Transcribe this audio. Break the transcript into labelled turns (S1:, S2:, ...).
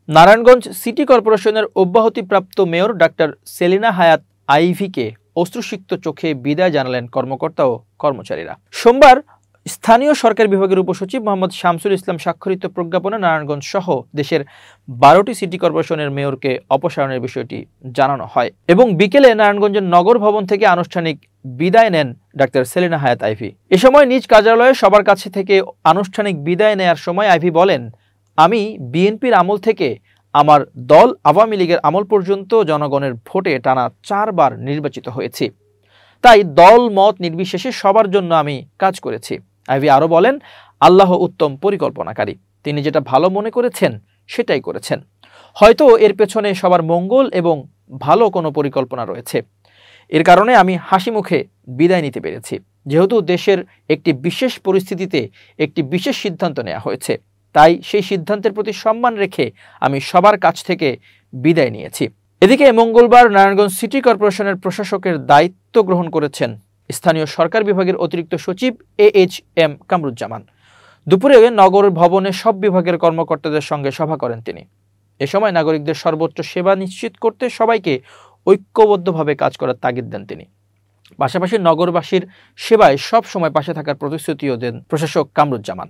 S1: Narayanganj city কর্পোরেশনের অব্যাহতিপ্রাপ্ত mayor doctor Selina Hayat আইভীকে অশ্রুসিক্ত চোখে বিদায় জানালেন কর্মকর্তা ও কর্মচারীরা। সোমবার স্থানীয় সরকার বিভাগের উপসচিব মোহাম্মদ শামসুল ইসলাম স্বাক্ষরিত প্রজ্ঞাপনে নারায়ণগঞ্জ সহ দেশের ১২টি সিটি কর্পোরেশনের মেয়রকে অপসারণের বিষয়টি জানানো হয় এবং বিকেলে নারায়ণগঞ্জের নগর ভবন থেকে আনুষ্ঠানিক বিদায় নেন ডাক্তার সেলিনা হায়াৎ আইভী। এ সময় নিজ কার্যালয়ে সবার কাছে থেকে আনুষ্ঠানিক বিদায় নেয়ার সময় আইভী বলেন, আমি বিএনপির আমল থেকে আমার দল আওয়ামী লীগের আমল পর্যন্ত জনগণের ভোটে টানা ৪ বার নির্বাচিত হয়েছি। তাই দল মত নির্বিশেষে সবার জন্য আমি কাজ করেছি। আইভী আরও বলেন, আল্লাহ উত্তম পরিকল্পনাকারী, তিনি যেটা ভালো মনে করেছেন সেটাই করেছেন। হয়তো এর পেছনে সবার মঙ্গল এবং ভালো কোনো পরিকল্পনা রয়েছে। এর কারণে আমি হাসি মুখে বিদায় নিতে পেরেছি, যেহেতু দেশের একটি বিশেষ পরিস্থিতিতে একটি বিশেষ সিদ্ধান্ত নেওয়া হয়েছে। তাই সেই সিদ্ধান্তের প্রতি সম্মান রেখে আমি সবার কাছ থেকে বিদায় নিয়েছি। এদিকে মঙ্গলবার নারায়ণগঞ্জ সিটি কর্পোরেশনের প্রশাসকের দায়িত্ব গ্রহণ করেছেন স্থানীয় সরকার বিভাগের অতিরিক্ত সচিব AHM কামরুজ্জামান। দুপুরে নগর ভবনে সব বিভাগের কর্মকর্তাদের সঙ্গে সভা করেন তিনি। এ সময় নাগরিকদের সর্বোচ্চ সেবা নিশ্চিত করতে সবাইকে ঐক্যবদ্ধভাবে কাজ করার তাগিদ দেন তিনি। পাশাপাশি নগরবাসীর সেবায় সব সময় পাশে থাকার প্রতিশ্রুতিও দেন প্রশাসক কামরুজ্জামান।